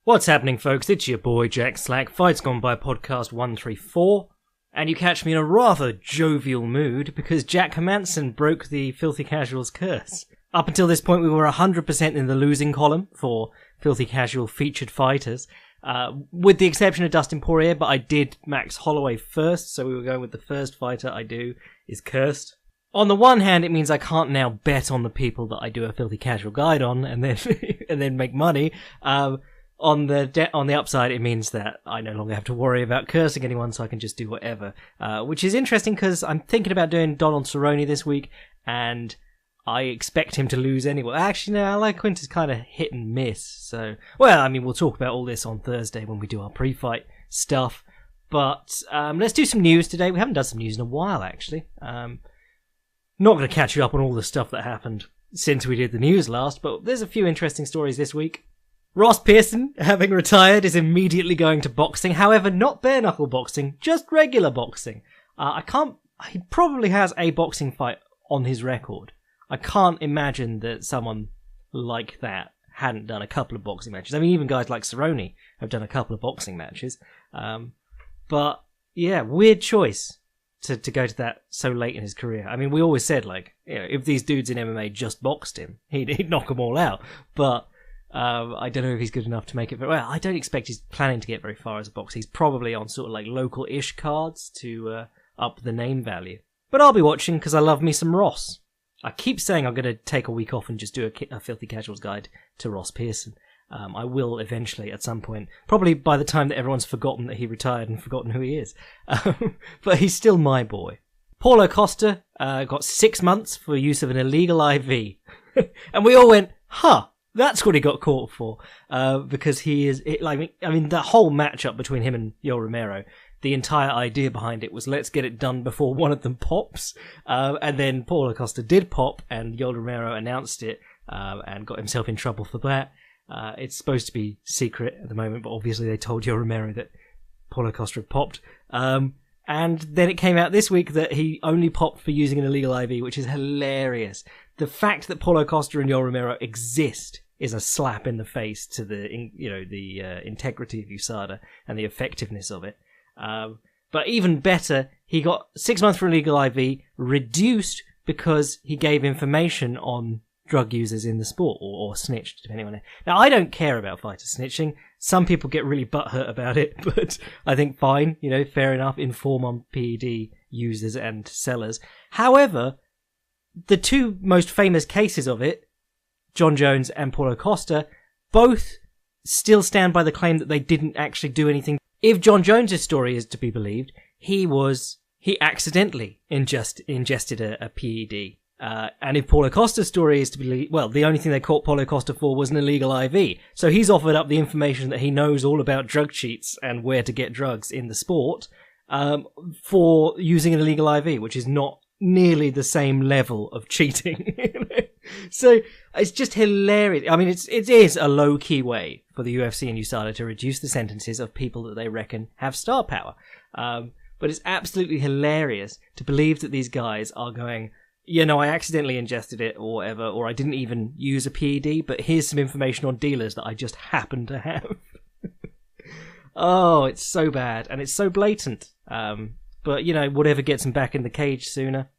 What's happening, folks? It's your boy Jack Slack, Fights Gone By podcast 134, and you catch me in a rather jovial mood because Jack Hermansson broke the Filthy Casuals curse. Up until this point, we were 100% in the losing column for Filthy Casual featured fighters, with the exception of Dustin Poirier, but I did Max Holloway first, so we were going with the first fighter I do is cursed. On the one hand, it means I can't now bet on the people that I do a Filthy Casual guide on and then and then make money. On the upside, it means that I no longer have to worry about cursing anyone, so I can just do whatever. Which is interesting because I'm thinking about doing Donald Cerrone this week, and I expect him to lose anyway. Actually, no, I like Quintus kind of hit and miss. So, well, I mean, we'll talk about all this on Thursday when we do our pre-fight stuff. But let's do some news today. We haven't done some news in a while, actually. Not going to catch you up on all the stuff that happened since we did the news last, but there's a few interesting stories this week. Ross Pearson, having retired, is immediately going to boxing. However, not bare-knuckle boxing, just regular boxing. He probably has a boxing fight on his record. I can't imagine that someone like that hadn't done a couple of boxing matches. I mean, even guys like Cerrone have done a couple of boxing matches. But, yeah, weird choice to go to that so late in his career. I mean, we always said, like, you know, if these dudes in MMA just boxed him, he'd knock them all out. But I don't know if he's good enough to make it very well. I don't expect he's planning to get very far as a boxer. He's probably on sort of like local-ish cards to up the name value. But I'll be watching because I love me some Ross. I keep saying I'm going to take a week off and just do a Filthy Casuals guide to Ross Pearson. I will eventually at some point, probably by the time that everyone's forgotten that he retired and forgotten who he is. But he's still my boy. Paulo Costa got 6 months for use of an illegal IV. And we all went, huh. That's what he got caught for, because he is, the whole matchup between him and Yoel Romero, the entire idea behind it was let's get it done before one of them pops, and then Paulo Costa did pop, and Yoel Romero announced it, and got himself in trouble for that. It's supposed to be secret at the moment, but obviously they told Yoel Romero that Paulo Costa had popped. And then it came out this week that he only popped for using an illegal IV, which is hilarious. The fact that Paulo Costa and Yoel Romero exist is a slap in the face to the integrity of USADA and the effectiveness of it. But even better, he got 6 months for illegal IV, reduced because he gave information on drug users in the sport, or snitched, depending on it. Now, I don't care about fighters snitching. Some people get really butthurt about it, but I think fine, fair enough, inform on PED users and sellers. However, the two most famous cases of it, John Jones and Paulo Costa, both still stand by the claim that they didn't actually do anything. If John Jones' story is to be believed, he accidentally ingested a PED. And if Paulo Costa's story is to believe, well, the only thing they caught Paulo Costa for was an illegal IV. So he's offered up the information that he knows all about drug cheats and where to get drugs in the sport, for using an illegal IV, which is not nearly the same level of cheating. So it's just hilarious. I mean, it is a low-key way for the UFC and USADA to reduce the sentences of people that they reckon have star power. But it's absolutely hilarious to believe that these guys are going, I accidentally ingested it or whatever, or I didn't even use a PED, but here's some information on dealers that I just happen to have. Oh, it's so bad, and it's so blatant. But, whatever gets them back in the cage sooner.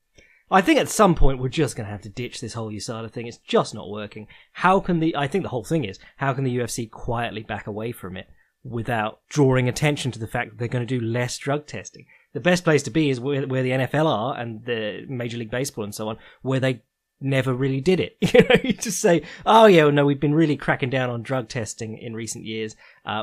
I think at some point we're just going to have to ditch this whole USADA thing. It's just not working. I think the whole thing is, how can the UFC quietly back away from it without drawing attention to the fact that they're going to do less drug testing? The best place to be is where the NFL are and the Major League Baseball and so on, where they never really did it. You just say, oh yeah, well, no, we've been really cracking down on drug testing in recent years,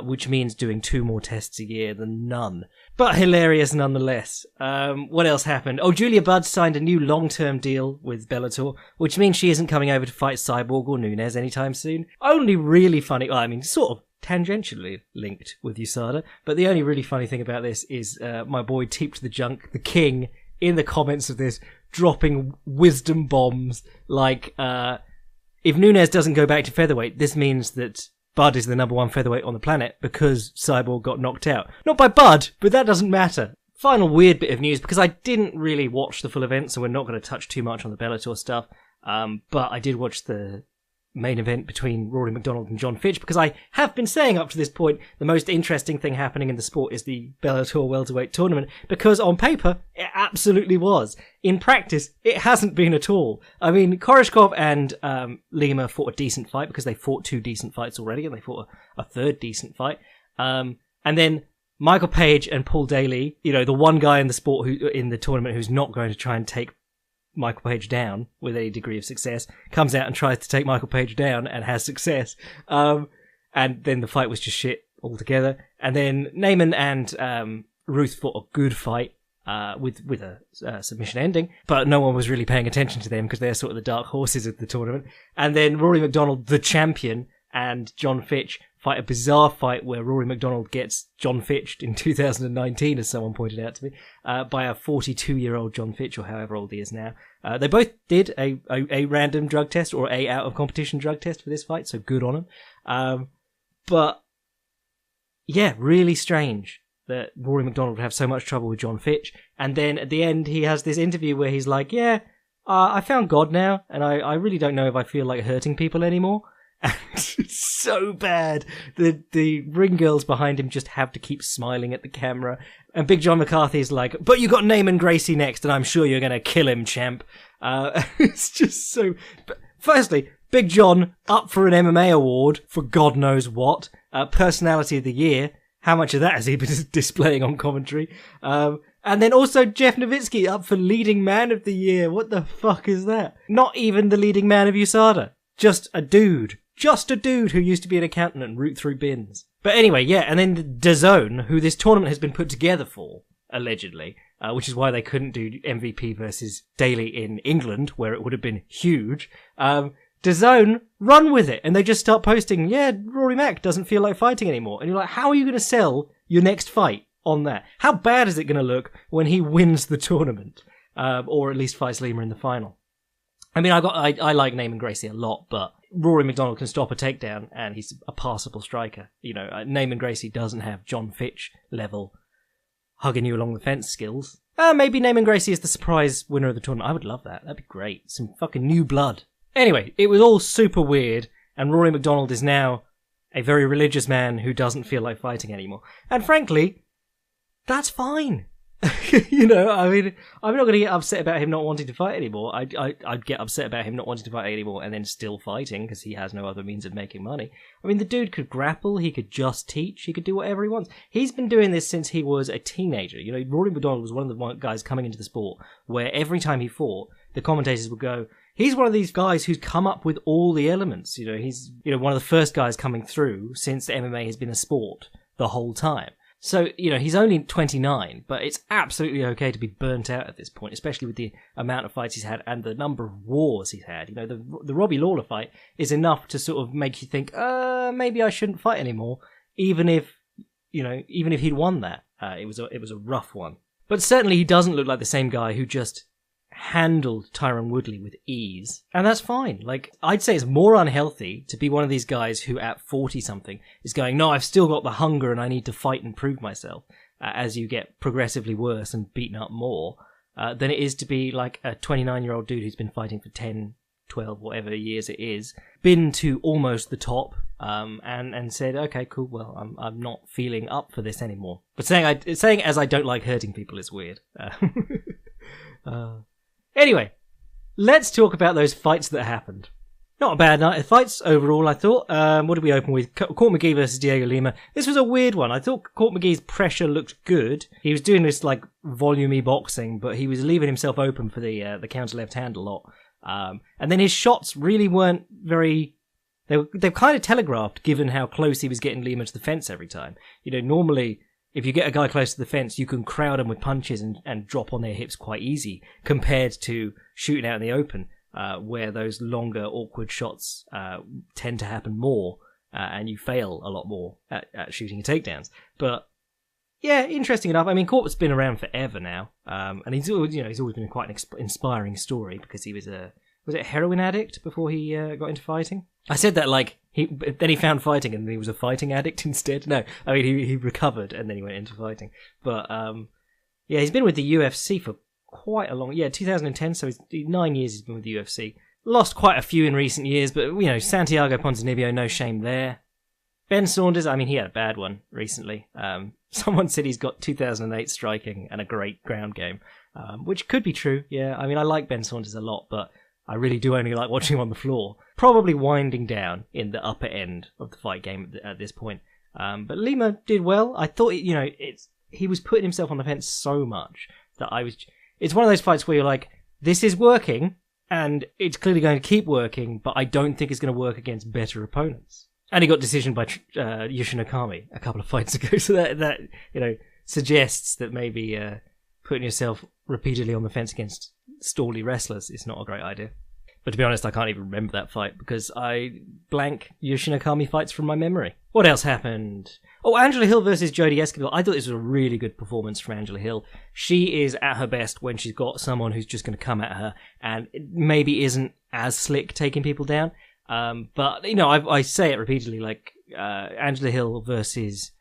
which means doing 2 more tests a year than none. But hilarious nonetheless. What else happened? Oh, Julia Budd signed a new long-term deal with Bellator, which means she isn't coming over to fight Cyborg or Nunes anytime soon. Only really funny, sort of tangentially linked with USADA, but the only really funny thing about this is my boy Teeped the Junk, the king, in the comments of this, dropping wisdom bombs like, if Nunes doesn't go back to featherweight, this means that Bud is the number 1 featherweight on the planet because Cyborg got knocked out. Not by Bud, but that doesn't matter. Final weird bit of news, because I didn't really watch the full event, so we're not going to touch too much on the Bellator stuff, but I did watch the main event between Rory McDonald and John Fitch, because I have been saying up to this point the most interesting thing happening in the sport is the Bellator welterweight tournament, because on paper it absolutely was. In practice, it hasn't been at all. I mean, Koreshkov and Lima fought a decent fight because they fought 2 decent fights already, and they fought a third decent fight. And then Michael Page and Paul Daly, you know, the one guy in the sport who in the tournament who's not going to try and take Michael Page down with any degree of success, comes out and tries to take Michael Page down and has success. And then the fight was just shit altogether. And then Neyman and Ruth fought a good fight with a submission ending, but no one was really paying attention to them because they're sort of the dark horses of the tournament. And then Rory McDonald, the champion, and John Fitch fight a bizarre fight where Rory McDonald gets John Fitched in 2019, as someone pointed out to me, by a 42-year-old John Fitch, or however old he is now. They both did a random drug test, or a out-of-competition drug test for this fight, so good on them. But, yeah, really strange that Rory McDonald would have so much trouble with John Fitch. And then at the end, he has this interview where he's like, yeah, I found God now, and I really don't know if I feel like hurting people anymore. And it's so bad. The ring girls behind him just have to keep smiling at the camera. And Big John McCarthy's like, but you got Neyman Gracie next, and I'm sure you're going to kill him, champ. It's just so... Firstly, Big John up for an MMA award for God knows what. Personality of the Year. How much of that has he been displaying on commentary? And then also Jeff Nowitzki up for Leading Man of the Year. What the fuck is that? Not even the leading man of USADA. Just a dude. Just a dude who used to be an accountant and root through bins. But anyway, yeah, and then DAZN, who this tournament has been put together for, allegedly, which is why they couldn't do MVP versus Daly in England, where it would have been huge. DAZN run with it, and they just start posting, yeah, Rory Mac doesn't feel like fighting anymore. And you're like, how are you going to sell your next fight on that? How bad is it going to look when he wins the tournament? Or at least fights Lima in the final? I mean, I like Neyman Gracie a lot, but Rory McDonald can stop a takedown, and he's a passable striker. You know, Neyman Gracie doesn't have John Fitch level hugging you along the fence skills. Maybe Neyman Gracie is the surprise winner of the tournament. I would love that. That'd be great. Some fucking new blood. Anyway, it was all super weird, and Rory McDonald is now a very religious man who doesn't feel like fighting anymore. And frankly, that's fine. You know, I mean, I'm not going to get upset about him not wanting to fight anymore. I'd get upset about him not wanting to fight anymore and then still fighting because he has no other means of making money. I mean, the dude could grapple, he could just teach, he could do whatever he wants. He's been doing this since he was a teenager. You know, Rory McDonald was one of the guys coming into the sport where every time he fought, the commentators would go, he's one of these guys who's come up with all the elements. You know, he's, you know, one of the first guys coming through since MMA has been a sport the whole time. So, you know, he's only 29, but it's absolutely okay to be burnt out at this point, especially with the amount of fights he's had and the number of wars he's had. You know, the Robbie Lawler fight is enough to sort of make you think, maybe I shouldn't fight anymore, even if he'd won that. It was a rough one. But certainly he doesn't look like the same guy who just handled Tyron Woodley with ease, and that's fine. Like, I'd say it's more unhealthy to be one of these guys who at 40-something is going, no, I've still got the hunger and I need to fight and prove myself, as you get progressively worse and beaten up more, than it is to be like a 29-year-old dude who's been fighting for 10, 12, whatever years it is, been to almost the top, and said, okay, cool, well, I'm not feeling up for this anymore. But saying as I don't like hurting people is weird. Anyway, let's talk about those fights that happened. Not a bad night of fights overall, I thought. What did we open with? Court McGee versus Diego Lima. This was a weird one. I thought Court McGee's pressure looked good. He was doing this like volume-y boxing, but he was leaving himself open for the counter left hand a lot. And then his shots really weren't very... They're kind of telegraphed, given how close he was getting Lima to the fence every time. You know, normally, if you get a guy close to the fence, you can crowd him with punches and drop on their hips quite easy, compared to shooting out in the open, where those longer, awkward shots tend to happen more, and you fail a lot more at shooting takedowns. But yeah, interesting enough. I mean, Court's been around forever now, and he's always been quite an inspiring story because he was a heroin addict before he got into fighting. I said that like then he found fighting and he was a fighting addict instead. No, I mean he recovered and then he went into fighting. But yeah, he's been with the UFC for quite a long... Yeah, 2010, so it's 9 years he's been with the UFC. lost quite a few in recent years, but, Santiago Ponzinibbio, no shame there. Ben Saunders, I mean, he had a bad one recently. Someone said he's got 2008 striking and a great ground game, which could be true, yeah. I mean, I like Ben Saunders a lot, but I really do only like watching him on the floor. Probably winding down in the upper end of the fight game at this point. But Lima did well. I thought, he was putting himself on the fence so much that it's one of those fights where you're like, this is working, and it's clearly going to keep working, but I don't think it's going to work against better opponents. And he got decisioned by Yoshinokami a couple of fights ago, so that suggests that maybe putting yourself repeatedly on the fence against stally wrestlers is not a great idea. But to be honest, I can't even remember that fight because I blank Yoshinokami fights from my memory. What else happened? Oh, Angela Hill versus Jodie Esquivel. I thought this was a really good performance from Angela Hill. She is at her best when she's got someone who's just going to come at her and maybe isn't as slick taking people down. But, I say it repeatedly, like, Angela Hill versus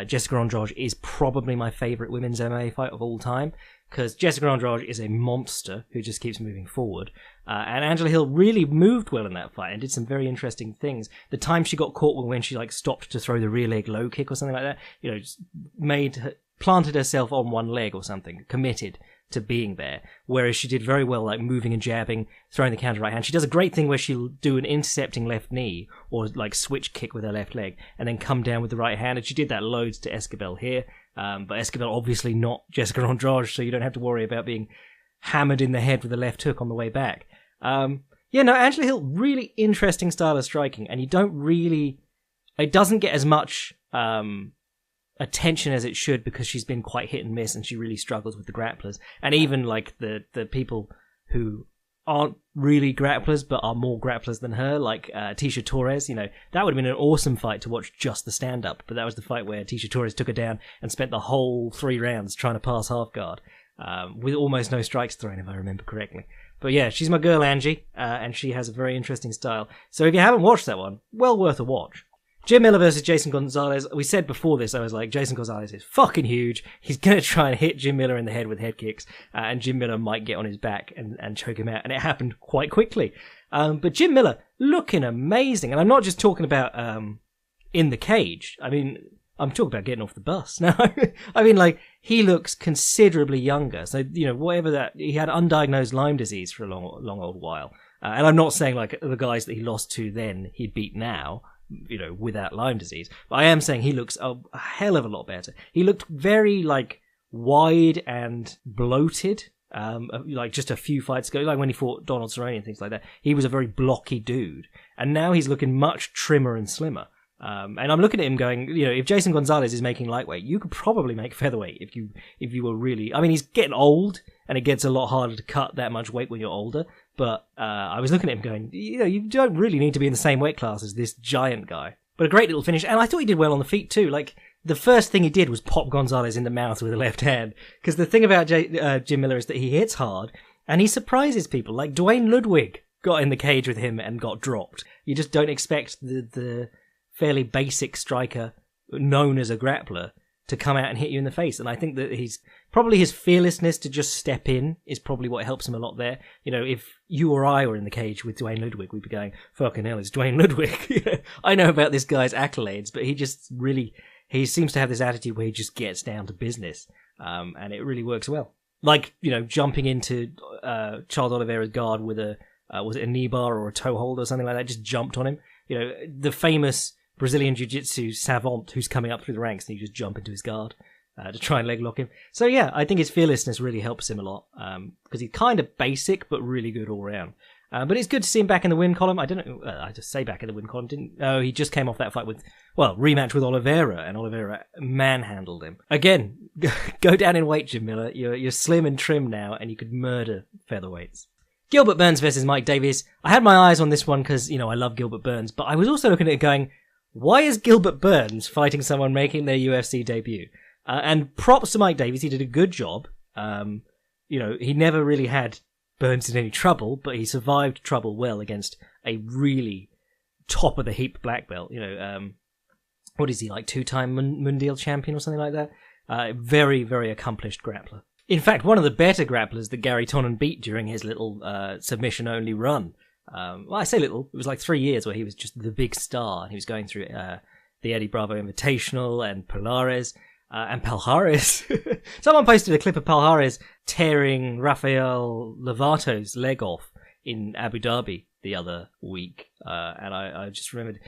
Jessica Andrade is probably my favourite women's MMA fight of all time, because Jessica Andrade is a monster who just keeps moving forward. And Angela Hill really moved well in that fight and did some very interesting things. The time she got caught when she, stopped to throw the rear leg low kick or something like that, just planted herself on one leg or something, committed to being there, whereas she did very well moving and jabbing, throwing the counter right hand. She does a great thing where she'll do an intercepting left knee or switch kick with her left leg and then come down with the right hand, and she did that loads to Esquivel here, but Esquivel obviously not Jessica Andrade, so you don't have to worry about being hammered in the head with a left hook on the way back. Angela Hill, really interesting style of striking, and it doesn't get as much attention as it should because she's been quite hit and miss and she really struggles with the grapplers. And even the people who aren't really grapplers but are more grapplers than her, like Tisha Torres, that would have been an awesome fight to watch just the stand-up, but that was the fight where Tisha Torres took her down and spent the whole 3 rounds trying to pass half guard, with almost no strikes thrown, if I remember correctly. But yeah, she's my girl Angie, and she has a very interesting style. So if you haven't watched that one, well worth a watch. Jim Miller versus Jason Gonzalez. We said before this, I was like, Jason Gonzalez is fucking huge. He's going to try and hit Jim Miller in the head with head kicks, and Jim Miller might get on his back and choke him out. And it happened quite quickly. But Jim Miller looking amazing. And I'm not just talking about in the cage. I mean, I'm talking about getting off the bus. No, I mean, he looks considerably younger. So, whatever that, he had undiagnosed Lyme disease for a long old while. And I'm not saying, the guys that he lost to then, he'd beat now, without Lyme disease. But I am saying he looks a hell of a lot better. He looked very, wide and bloated, just a few fights ago, when he fought Donald Cerrone and things like that. He was a very blocky dude. And now he's looking much trimmer and slimmer. And I'm looking at him going, if Jason Gonzalez is making lightweight, you could probably make featherweight if you were really... I mean, he's getting old, and it gets a lot harder to cut that much weight when you're older. But I was looking at him going, you don't really need to be in the same weight class as this giant guy. But a great little finish, and I thought he did well on the feet too. The first thing he did was pop Gonzalez in the mouth with a left hand. Because the thing about Jim Miller is that he hits hard, and he surprises people. Like Dwayne Ludwig got in the cage with him and got dropped. You just don't expect the fairly basic striker known as a grappler to come out and hit you in the face. And I think that he's probably his fearlessness to just step in is probably what helps him a lot there. If you or I were in the cage with Dwayne Ludwig, we'd be going, fucking hell, it's Dwayne Ludwig. I know about this guy's accolades, but he seems to have this attitude where he just gets down to business. And it really works well. Jumping into Charles Oliveira's guard with was it a knee bar or a toe hold or something like that, just jumped on him. The famous Brazilian Jiu-Jitsu savant who's coming up through the ranks, and you just jump into his guard to try and leg lock him. So yeah, I think his fearlessness really helps him a lot, because he's kind of basic but really good all round. But it's good to see him back in the win column. I don't know, I just say back in the win column. He just came off that fight rematch with Oliveira, and Oliveira manhandled him. Again, go down in weight, Jim Miller. You're slim and trim now, and you could murder featherweights. Gilbert Burns versus Mike Davies. I had my eyes on this one because, I love Gilbert Burns, but I was also looking at it going, why is Gilbert Burns fighting someone making their UFC debut? And props to Mike Davies, he did a good job. He never really had Burns in any trouble, but he survived trouble well against a really top-of-the-heap black belt. What is he, 2-time Mundial champion or something like that? Very, very accomplished grappler. In fact, one of the better grapplers that Gary Tonnen beat during his little submission-only run. Well, I say little. It was like 3 years where he was just the big star. And he was going through the Eddie Bravo Invitational and Polaris and Palhares. Someone posted a clip of Palhares tearing Rafael Lovato's leg off in Abu Dhabi the other week. And I just remembered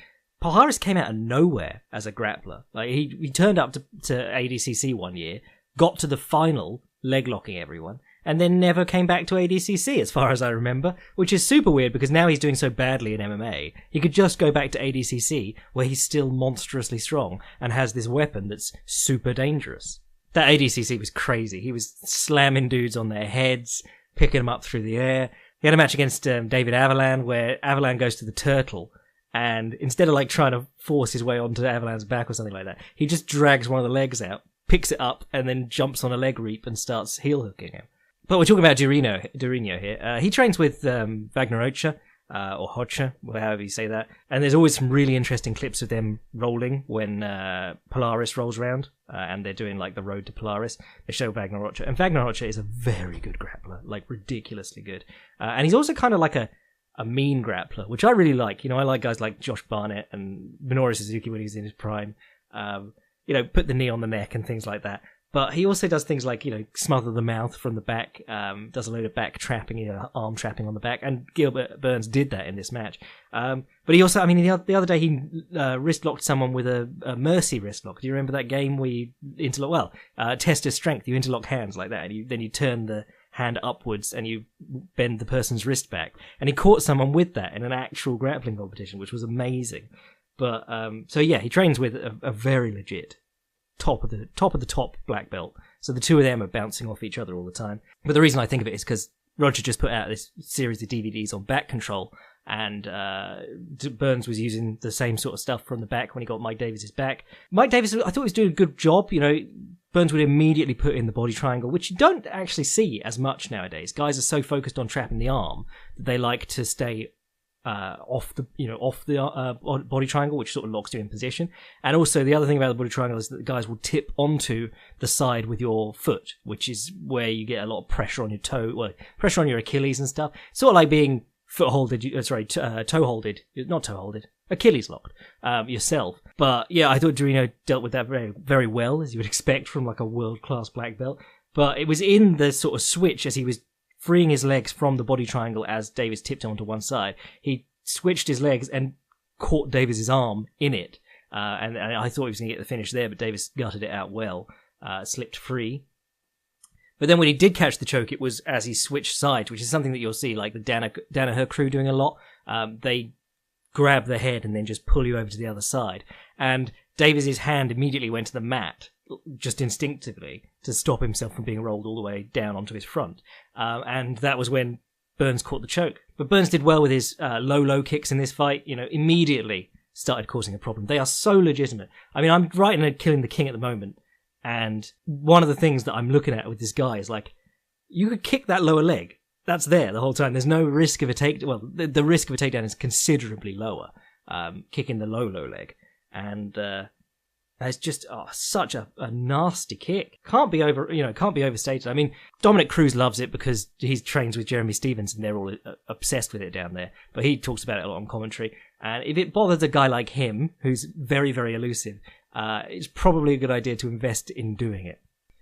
Palhares came out of nowhere as a grappler. Like he turned up to ADCC one year, got to the final, leg locking everyone, and then never came back to ADCC as far as I remember, which is super weird because now he's doing so badly in MMA. He could just go back to ADCC where he's still monstrously strong and has this weapon that's super dangerous. That ADCC was crazy. He was slamming dudes on their heads, picking them up through the air. He had a match against David Avalan where Avalan goes to the turtle, and instead of like trying to force his way onto Avalan's back or something like that, he just drags one of the legs out, picks it up, and then jumps on a leg reap and starts heel hooking him. But we're talking about Durinho here. He trains with Wagner Ocha, or Hocha, however you say that. And there's always some really interesting clips of them rolling when Polaris rolls around, and they're doing like the road to Polaris. They show Wagner Ocha. And Wagner Ocha is a very good grappler, like ridiculously good. And he's also kind of like a mean grappler, which I really like. You know, I like guys like Josh Barnett and Minoru Suzuki when he's in his prime. You know, put the knee on the neck and things like that. But he also does things like, you know, smother the mouth from the back, does a load of back trapping, you know, arm trapping on the back, and Gilbert Burns did that in this match. But he also, I mean, the other day he wrist locked someone with a mercy wrist lock. Do you remember that game where you interlock? Well, test of strength, you interlock hands like that, and then you turn the hand upwards and you bend the person's wrist back. And he caught someone with that in an actual grappling competition, which was amazing. But so yeah, he trains with a very legit top of the top black belt. So the two of them are bouncing off each other all the time. But the reason I think of it is because Roger just put out this series of DVDs on back control, and Burns was using the same sort of stuff from the back when he got Mike Davis's back. Mike Davis, I thought he was doing a good job. You know, Burns would immediately put in the body triangle, which you don't actually see as much nowadays. Guys are so focused on trapping the arm that they like to stay off the body triangle, which sort of locks you in position. And also the other thing about the body triangle is that the guys will tip onto the side with your foot, which is where you get a lot of pressure on your toe, well, pressure on your Achilles and stuff. Sort of like being toe holded, not toe holded, Achilles locked yourself. But yeah, I thought Durinho dealt with that very, very well, as you would expect from like a world-class black belt. But it was in the sort of switch as he was freeing his legs from the body triangle as Davis tipped onto one side. He switched his legs and caught Davis's arm in it. And I thought he was going to get the finish there, but Davis gutted it out well, slipped free. But then when he did catch the choke, it was as he switched sides, which is something that you'll see like the Danaher crew doing a lot. They grab the head and then just pull you over to the other side. And Davis's hand immediately went to the mat, just instinctively, to stop himself from being rolled all the way down onto his front. And that was when Burns caught the choke. But Burns did well with his low kicks in this fight, you know, immediately started causing a problem. They are so legitimate. I mean, I'm writing a Killing the King at the moment, and one of the things that I'm looking at with this guy is like, you could kick that lower leg. That's there the whole time. There's no risk of a takedown. Well, the risk of a takedown is considerably lower, kicking the low leg. And it's just such a nasty kick. Can't be overstated. I mean, Dominic Cruz loves it because he trains with Jeremy Stevens and they're all obsessed with it down there. But he talks about it a lot on commentary. And if it bothers a guy like him, who's very, very elusive, it's probably a good idea to invest in doing it.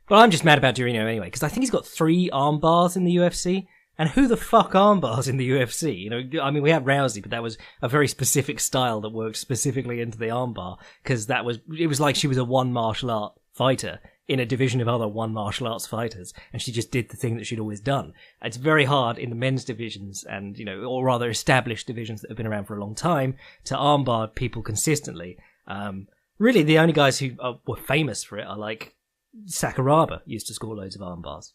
But I'm just mad about Durinho anyway, because I think he's got 3 arm bars in the UFC. And who the fuck armbars in the UFC? You know, I mean, we have Rousey, but that was a very specific style that worked specifically into the armbar, because it was like she was a one martial art fighter in a division of other one martial arts fighters, and she just did the thing that she'd always done. It's very hard in the men's divisions and, you know, or rather established divisions that have been around for a long time to armbar people consistently. Really, the only guys who were famous for it are like Sakuraba used to score loads of armbars.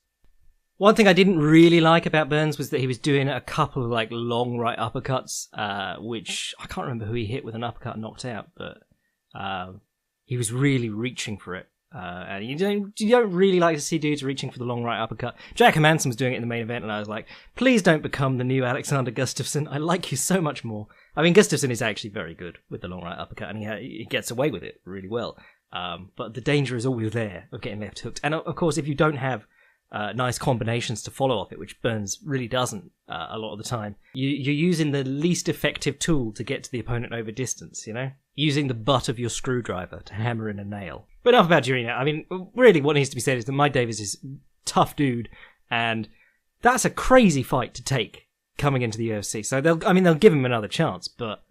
One thing I didn't really like about Burns was that he was doing a couple of like long right uppercuts, which I can't remember who he hit with an uppercut and knocked out, but he was really reaching for it. And you don't really like to see dudes reaching for the long right uppercut. Jack Hermansson was doing it in the main event, and I was like, please don't become the new Alexander Gustafsson. I like you so much more. I mean, Gustafsson is actually very good with the long right uppercut, and he gets away with it really well. But the danger is always there of getting left hooked. And of course, if you don't have nice combinations to follow off it, which Burns really doesn't a lot of the time. You're using the least effective tool to get to the opponent over distance, you know? Using the butt of your screwdriver to hammer in a nail. But enough about Jirina. I mean, really what needs to be said is that Mike Davis is a tough dude, and that's a crazy fight to take coming into the UFC. So they'll give him another chance, but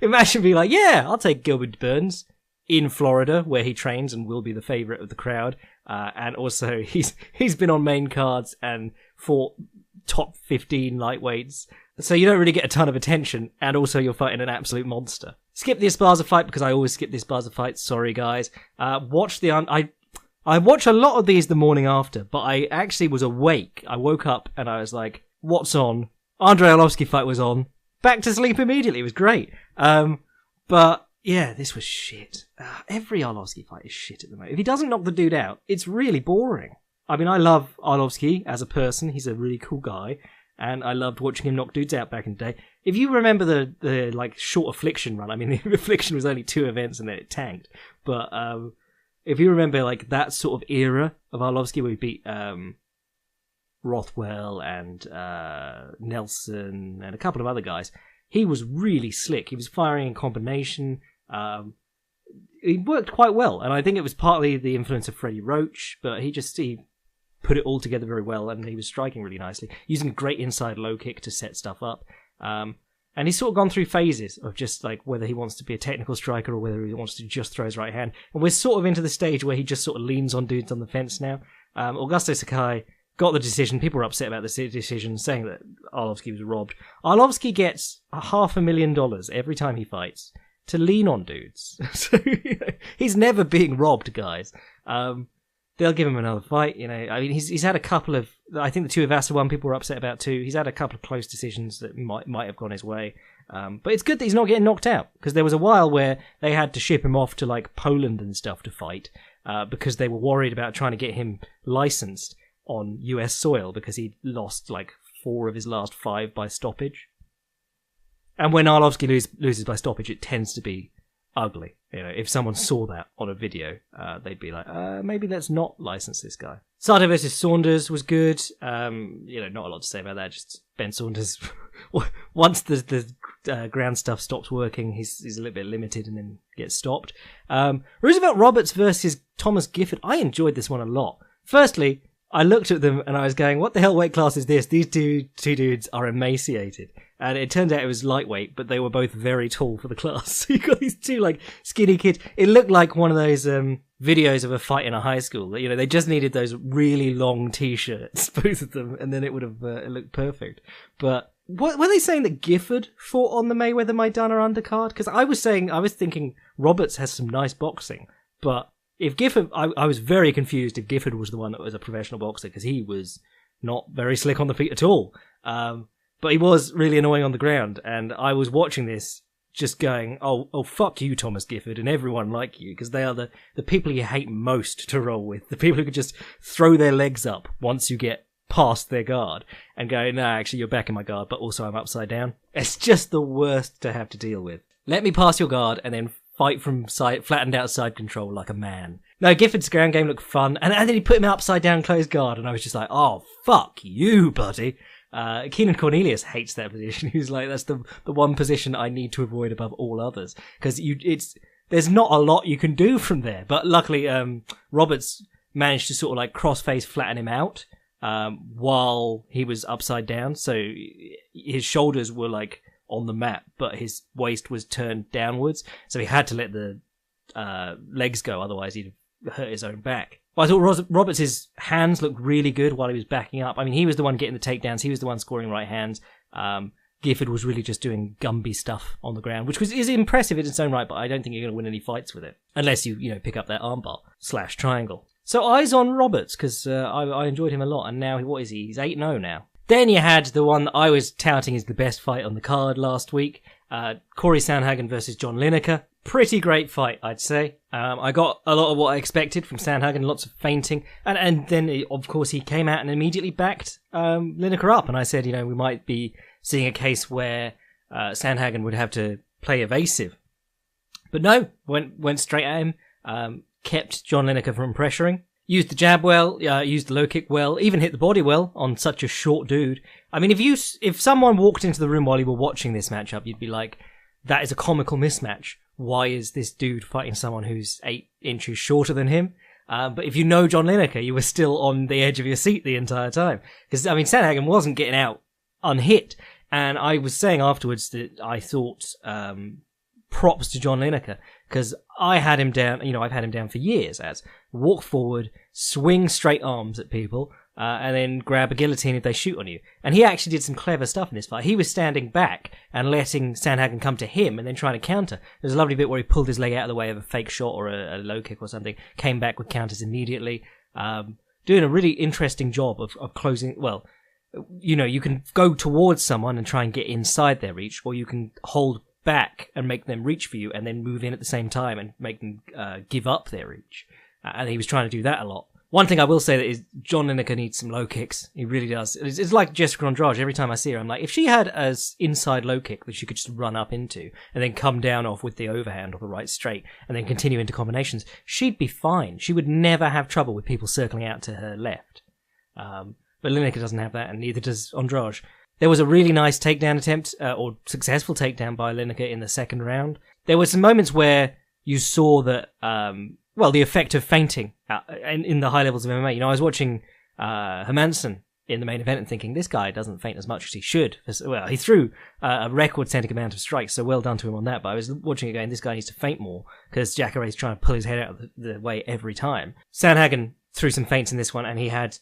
imagine being like, yeah, I'll take Gilbert Burns in Florida, where he trains and will be the favourite of the crowd. And also, he's been on main cards and fought top 15 lightweights. So you don't really get a ton of attention, and also you're fighting an absolute monster. Skip the Esparza fight, because I always skip the Esparza fight. Sorry, guys. I watch a lot of these the morning after, but I actually was awake. I woke up and I was like, what's on? Andrei Arlovski fight was on. Back to sleep immediately. It was great. But yeah, this was shit. Every Arlovski fight is shit at the moment. If he doesn't knock the dude out, it's really boring. I mean, I love Arlovski as a person. He's a really cool guy. And I loved watching him knock dudes out back in the day. If you remember the like short Affliction run, I mean, the Affliction was only 2 events and then it tanked. But if you remember like that sort of era of Arlovski where he beat Rothwell and Nelson and a couple of other guys, he was really slick. He was firing in combination. He worked quite well, and I think it was partly the influence of Freddie Roach, but he put it all together very well, and he was striking really nicely, using a great inside low kick to set stuff up. And he's sort of gone through phases of just like whether he wants to be a technical striker or whether he wants to just throw his right hand. And we're sort of into the stage where he just sort of leans on dudes on the fence now. Augusto Sakai got the decision. People were upset about the decision, saying that Arlovski was robbed. Arlovski gets $500,000 every time he fights to lean on dudes. So he's never being robbed, guys. They'll give him another fight, you know. I mean, he's had a couple of... I think the Tuivasa one people were upset about too. He's had a couple of close decisions that might have gone his way. But it's good that he's not getting knocked out, because there was a while where they had to ship him off to like Poland and stuff to fight, because they were worried about trying to get him licensed on US soil, because he'd lost like 4 of his last 5 by stoppage. And when Arlovski loses by stoppage, it tends to be ugly. You know, if someone saw that on a video, they'd be like, maybe let's not license this guy. Sato versus Saunders was good. You know, not a lot to say about that. Just Ben Saunders, once the ground stuff stops working, he's a little bit limited and then gets stopped. Roosevelt Roberts versus Thomas Gifford. I enjoyed this one a lot. Firstly, I looked at them and I was going, what the hell weight class is this? These two dudes are emaciated. And it turned out it was lightweight, but they were both very tall for the class. So you got these two like skinny kids. It looked like one of those videos of a fight in a high school. You know, they just needed those really long t-shirts, both of them, and then it would have looked perfect. But what were they saying that Gifford fought on the Mayweather Maidana undercard? Because I was thinking Roberts has some nice boxing, but if Gifford, I was very confused if Gifford was the one that was a professional boxer, because he was not very slick on the feet at all. But he was really annoying on the ground, and I was watching this just going, oh, fuck you, Thomas Gifford, and everyone like you, because they are the people you hate most to roll with. The people who could just throw their legs up once you get past their guard and go, no, actually, you're back in my guard, but also I'm upside down. It's just the worst to have to deal with. Let me pass your guard and then fight from flattened out side control like a man. No, Gifford's ground game looked fun, and then he put him upside down closed guard, and I was just like, oh, fuck you, buddy. Keenan Cornelius hates that position. He's like, that's the one position I need to avoid above all others, because there's not a lot you can do from there. But luckily, Roberts managed to sort of like cross-face flatten him out while he was upside down, so his shoulders were like on the mat, but his waist was turned downwards, so he had to let the legs go, otherwise he'd hurt his own back. Well, I thought Roberts' hands looked really good while he was backing up. I mean, he was the one getting the takedowns. He was the one scoring right hands. Gifford was really just doing Gumby stuff on the ground, which is impressive in its own right, but I don't think you're going to win any fights with it. Unless you pick up that armbar / triangle. So eyes on Roberts, because I enjoyed him a lot, and now, what is he? He's 8-0 now. Then you had the one that I was touting as the best fight on the card last week. Corey Sandhagen versus John Lineker. Pretty great fight, I'd say. I got a lot of what I expected from Sandhagen, lots of feinting. And then, of course, he came out and immediately backed Lineker up. And I said, we might be seeing a case where Sandhagen would have to play evasive. But no, went straight at him, kept John Lineker from pressuring. Used the jab well, used the low kick well, even hit the body well on such a short dude. I mean, if someone walked into the room while you were watching this matchup, you'd be like, that is a comical mismatch. Why is this dude fighting someone who's 8 inches shorter than him? But if you know John Lineker, you were still on the edge of your seat the entire time. Because, I mean, Sandhagen wasn't getting out unhit. And I was saying afterwards that I thought props to John Lineker, because I had him down, I've had him down for years as walk forward, swing straight arms at people, and then grab a guillotine if they shoot on you. And he actually did some clever stuff in this fight. He was standing back and letting Sandhagen come to him and then trying to counter. There's a lovely bit where he pulled his leg out of the way of a fake shot or a low kick or something, came back with counters immediately, doing a really interesting job of closing. Well, you can go towards someone and try and get inside their reach, or you can hold back and make them reach for you and then move in at the same time and make them give up their reach. And he was trying to do that a lot. One thing I will say that is John Lineker needs some low kicks. He really does. It's like Jessica Andrade. Every time I see her, I'm like, if she had an inside low kick that she could just run up into and then come down off with the overhand or the right straight and then continue into combinations, she'd be fine. She would never have trouble with people circling out to her left. But Lineker doesn't have that, and neither does Andrade. There was a really nice takedown attempt, or successful takedown by Lineker in the second round. There were some moments where you saw that, the effect of feinting in the high levels of MMA. I was watching Hermansson in the main event and thinking, this guy doesn't feint as much as he should. Well, he threw a record-setting amount of strikes, so well done to him on that. But I was watching it going, this guy needs to feint more, because Jacare is trying to pull his head out of the way every time. Sandhagen threw some feints in this one, and he had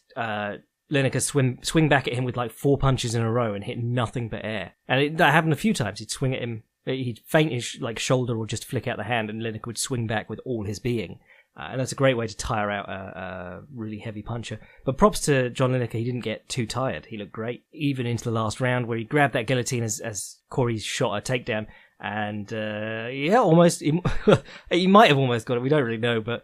Lineker swing back at him with like 4 punches in a row and hit nothing but air. And that happened a few times. He'd swing at him, he'd feint his shoulder or just flick out the hand, and Lineker would swing back with all his being. And that's a great way to tire out a really heavy puncher. But props to John Lineker, he didn't get too tired. He looked great, even into the last round where he grabbed that guillotine as Corey shot a takedown. And almost, he might have almost got it. We don't really know, but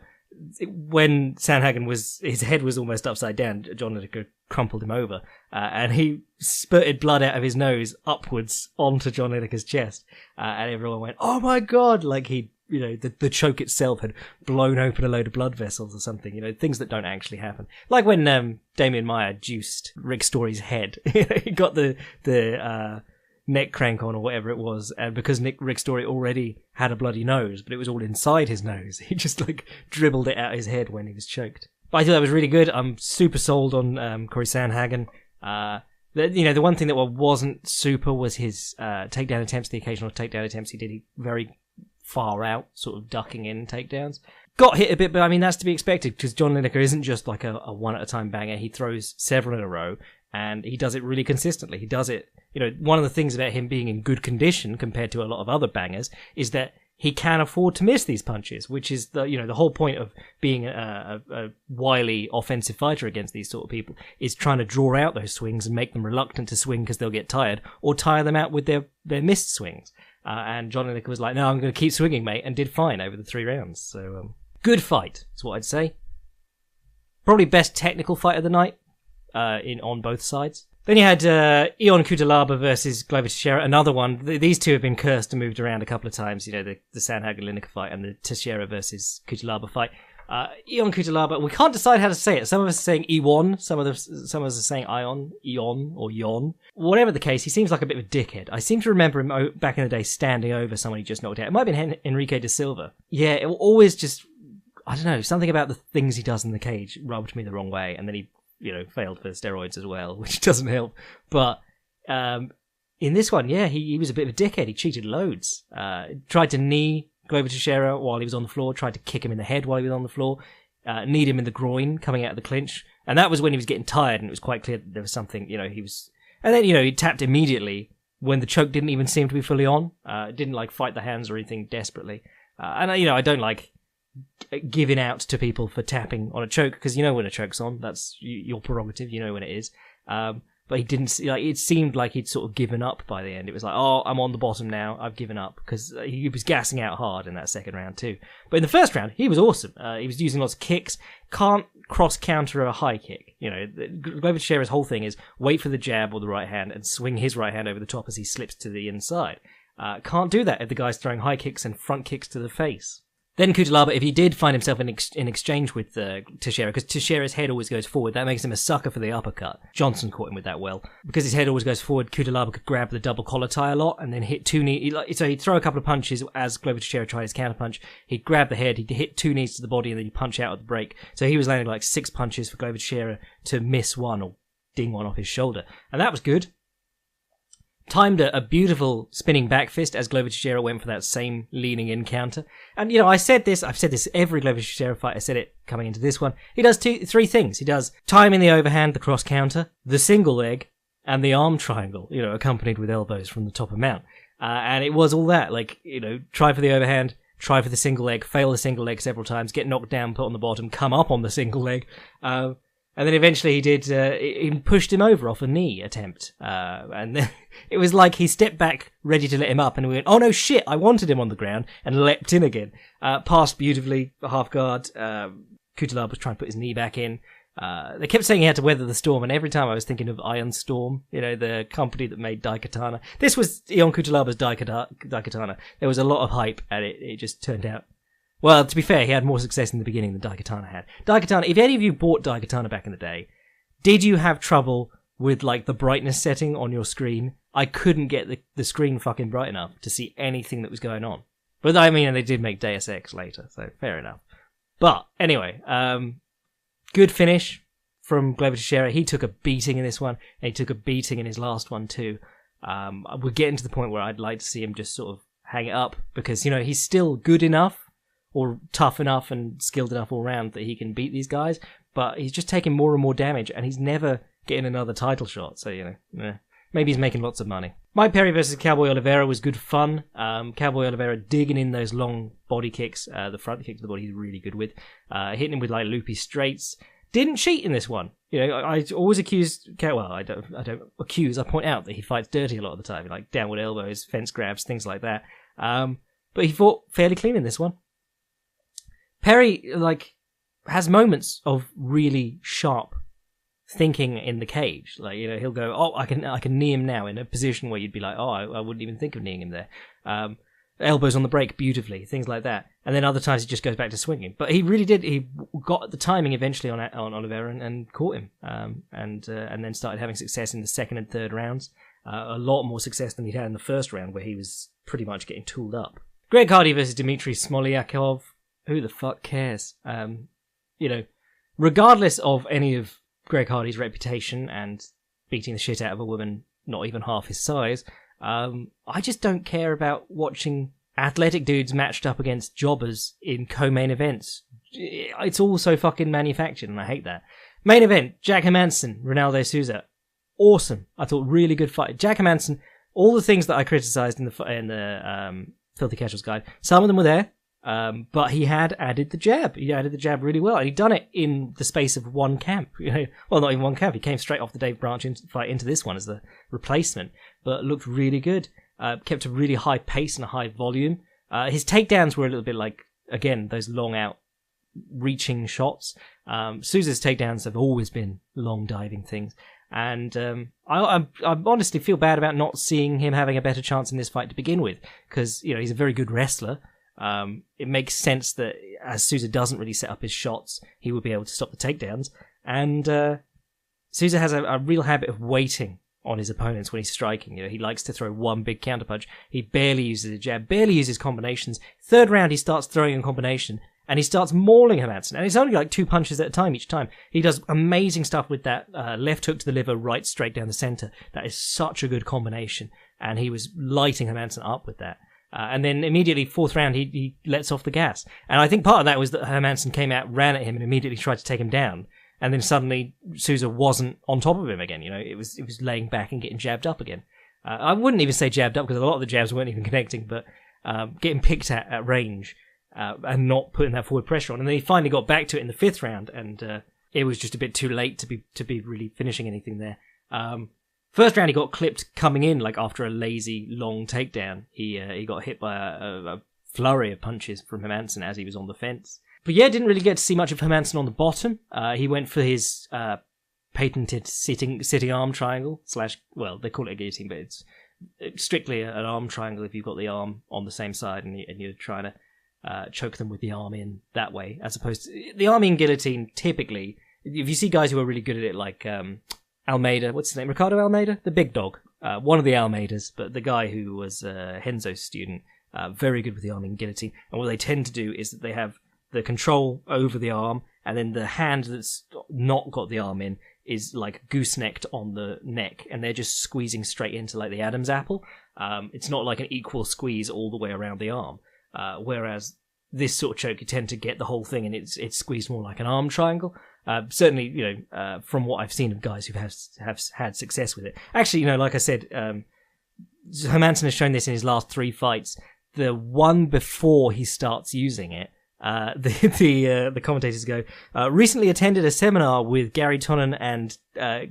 when Sandhagen his head was almost upside down, John Lineker crumpled him over, and he spurted blood out of his nose upwards onto John Lineker's chest, and everyone went, "Oh my god!" Like the choke itself had blown open a load of blood vessels or something. Things that don't actually happen. Like when Damian Maia juiced Rick Story's head, he got the neck crank on or whatever it was, and because Rick Story already had a bloody nose, but it was all inside his nose, he just dribbled it out his head when he was choked. But I thought that was really good. I'm super sold on Corey Sandhagen. The one thing that wasn't super was his takedown attempts, the occasional takedown attempts he did very far out, sort of ducking in takedowns. Got hit a bit, but I mean, that's to be expected, because John Lineker isn't just like a one-at-a-time banger. He throws several in a row, and he does it really consistently. He does it, one of the things about him being in good condition compared to a lot of other bangers is that he can afford to miss these punches, which is the whole point of being a wily offensive fighter against these sort of people, is trying to draw out those swings and make them reluctant to swing because they'll get tired, or tire them out with their missed swings. And John Lineker was like, no, I'm going to keep swinging, mate, and did fine over the 3 rounds. So, good fight, is what I'd say. Probably best technical fight of the night, on both sides. Then you had Ion Cutelaba versus Glover Teixeira, another one. These two have been cursed and moved around a couple of times, the Sandhagen-Lineker fight and the Teixeira versus Cutelaba fight. Ion Cutelaba, we can't decide how to say it. Some of us are saying Ion, some of us are saying Ion, or Yon. Whatever the case, he seems like a bit of a dickhead. I seem to remember him back in the day standing over someone he just knocked out. It might have been Enrique da Silva. Yeah, it always just, I don't know, something about the things he does in the cage rubbed me the wrong way, and then he failed for steroids as well, which doesn't help. But in this one, yeah, he was a bit of a dickhead. He cheated loads. Tried to knee Glover Teixeira while he was on the floor, tried to kick him in the head while he was on the floor, kneed him in the groin coming out of the clinch. And that was when he was getting tired, and it was quite clear that there was something, he was... And then, he tapped immediately when the choke didn't even seem to be fully on. Didn't, fight the hands or anything desperately. And, I don't like giving out to people for tapping on a choke, because when a choke's on, that's your prerogative, when it is. But he didn't, it seemed like he'd sort of given up by the end. It was like, oh, I'm on the bottom now, I've given up, because he was gassing out hard in that second round too. But in the first round, he was awesome. He was using lots of kicks, can't cross-counter a high kick. Glover Teixeira's whole thing is wait for the jab or the right hand and swing his right hand over the top as he slips to the inside. Can't do that if the guy's throwing high kicks and front kicks to the face. Then Kutalaba, if he did find himself in exchange with Teixeira, because Teixeira's head always goes forward, that makes him a sucker for the uppercut. Johnson caught him with that well. Because his head always goes forward, Kutalaba could grab the double collar tie a lot and then hit two knees. So he'd throw a couple of punches as Glover Teixeira tried his counterpunch. He'd grab the head, he'd hit two knees to the body, and then he'd punch out at the break. So he was landing like 6 punches for Glover Teixeira to miss one or ding one off his shoulder. And that was good. Timed a beautiful spinning back fist as Glover Teixeira went for that same leaning in counter. And, I've said this every Glover Teixeira fight, I said it coming into this one. He does three things. He does timing the overhand, the cross counter, the single leg, and the arm triangle, accompanied with elbows from the top of mount. And it was all that, try for the overhand, try for the single leg, fail the single leg several times, get knocked down, put on the bottom, come up on the single leg, and then eventually he did, he pushed him over off a knee attempt. And then it was like he stepped back, ready to let him up, and we went, oh no shit, I wanted him on the ground, and leapt in again. Passed beautifully, half guard. Kutalaba was trying to put his knee back in. They kept saying he had to weather the storm, and every time I was thinking of Iron Storm, the company that made Daikatana. This was Ion Kutalaba's Daikatana. There was a lot of hype, and it just turned out. Well, to be fair, he had more success in the beginning than Daikatana had. Daikatana, if any of you bought Daikatana back in the day, did you have trouble with, the brightness setting on your screen? I couldn't get the screen fucking bright enough to see anything that was going on. But, they did make Deus Ex later, so fair enough. But, anyway, good finish from Glover Teixeira. He took a beating in this one, and he took a beating in his last one, too. We're getting to the point where I'd like to see him just sort of hang it up, because, he's still good enough, or tough enough and skilled enough all round that he can beat these guys, but he's just taking more and more damage, and he's never getting another title shot, so, maybe he's making lots of money. Mike Perry versus Cowboy Oliveira was good fun. Cowboy Oliveira digging in those long body kicks, the front kick to the body he's really good with, hitting him with, loopy straights. Didn't cheat in this one. I always accused, I don't accuse, I point out that he fights dirty a lot of the time, downward elbows, fence grabs, things like that. But he fought fairly clean in this one. Perry, has moments of really sharp thinking in the cage. He'll go, oh, I can knee him now, in a position where you'd be like, oh, I wouldn't even think of kneeing him there. Elbows on the break beautifully, things like that. And then other times he just goes back to swinging. But he really did, he got the timing eventually on Oliveira and caught him. And then started having success in the second and third rounds. A lot more success than he'd had in the first round, where he was pretty much getting tooled up. Greg Hardy versus Dmitry Smolyakov. Who the fuck cares? Regardless of any of Greg Hardy's reputation and beating the shit out of a woman not even half his size, I just don't care about watching athletic dudes matched up against jobbers in co-main events. It's all so fucking manufactured, and I hate that. Main event, Jack Hermansson, Ronaldo Souza. Awesome. I thought really good fight. Jack Hermansson, all the things that I criticised in the Filthy Casuals guide, some of them were there. But he had added the jab. He added the jab really well, and he'd done it in the space of one camp. Well, not even one camp. He came straight off the Dave Branch fight into this one as the replacement, but looked really good. Kept a really high pace and a high volume. His takedowns were a little bit again, those long out reaching shots. Souza's takedowns have always been long diving things. And I honestly feel bad about not seeing him having a better chance in this fight to begin with, because he's a very good wrestler. It makes sense that as Souza doesn't really set up his shots, he would be able to stop the takedowns. And Souza has a real habit of waiting on his opponents when he's striking. He likes to throw one big counterpunch. He barely uses a jab, barely uses combinations. Third round, he starts throwing a combination, and he starts mauling Hermansson. And it's only 2 punches at a time each time. He does amazing stuff with that left hook to the liver, right straight down the center. That is such a good combination. And he was lighting Hermansson up with that. And then immediately, fourth round, he lets off the gas. And I think part of that was that Hermansson came out, ran at him, and immediately tried to take him down. And then suddenly, Souza wasn't on top of him again. It was laying back and getting jabbed up again. I wouldn't even say jabbed up, because a lot of the jabs weren't even connecting, but getting picked at range and not putting that forward pressure on. And then he finally got back to it in the fifth round, and it was just a bit too late to be really finishing anything there. First round, he got clipped coming in, after a lazy, long takedown. He got hit by a flurry of punches from Hermansson as he was on the fence. But yeah, didn't really get to see much of Hermansson on the bottom. He went for his patented sitting arm triangle / well, they call it a guillotine, but it's strictly an arm triangle if you've got the arm on the same side and you're trying to choke them with the arm in that way, as opposed to the arm in guillotine. Typically, if you see guys who are really good at it, like Almeida, what's his name, Ricardo Almeida, the big dog, one of the Almeidas, but the guy who was Henzo's student, very good with the arm in guillotine. And what they tend to do is that they have the control over the arm, and then the hand that's not got the arm in is like goosenecked on the neck, and they're just squeezing straight into like the Adam's apple. It's not like an equal squeeze all the way around the arm. Whereas this sort of choke, you tend to get the whole thing, and it's squeezed more like an arm triangle. Certainly, from what I've seen of guys who have had success with it. Actually, like I said, Hermansson has shown this in his last 3 fights. The one before he starts using it, the commentators go, recently attended a seminar with Gary Tonnen and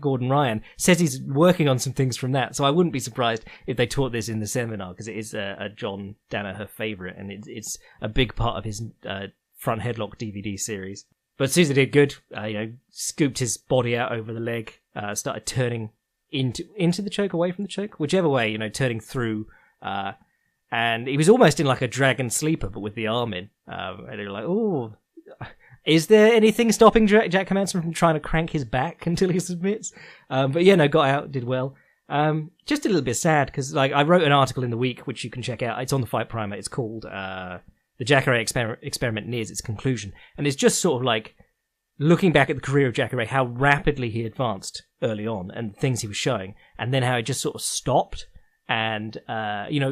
Gordon Ryan. Says he's working on some things from that. So I wouldn't be surprised if they taught this in the seminar, because it is a John Danaher favourite, and it's a big part of his front headlock DVD series. But Sousa did good. Scooped his body out over the leg, started turning into the choke, away from the choke, whichever way, turning through. And he was almost in like a dragon sleeper, but with the arm in. And they were like, oh, is there anything stopping Jack Hermansson from trying to crank his back until he submits? But yeah, no, got out, did well. Just a little bit sad, because like I wrote an article in the week, which you can check out. It's on the Fight Primer. It's called The Jacare Experiment Nears Its Conclusion. And it's just sort of like looking back at the career of Jacare, how rapidly he advanced early on and things he was showing, and then how it just sort of stopped. And,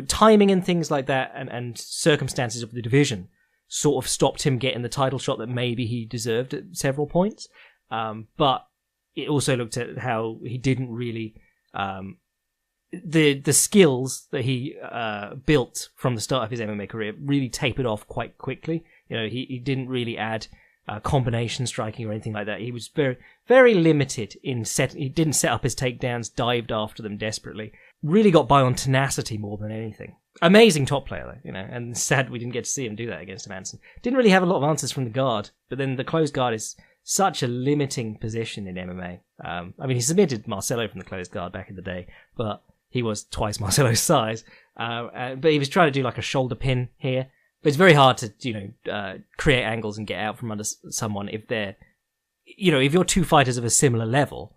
timing and things like that, and circumstances of the division sort of stopped him getting the title shot that maybe he deserved at several points. But it also looked at how he didn't really, the skills that he built from the start of his MMA career really tapered off quite quickly. He didn't really add combination striking or anything like that. He was very, very limited in he didn't set up his takedowns, dived after them desperately. Really got by on tenacity more than anything. Amazing top player, though, and sad we didn't get to see him do that against Hermansson. Didn't really have a lot of answers from the guard, but then the closed guard is such a limiting position in MMA. He submitted Marcelo from the closed guard back in the day, but he was twice Marcelo's size. But he was trying to do like a shoulder pin here. But it's very hard to, create angles and get out from under someone if they're, if you're two fighters of a similar level.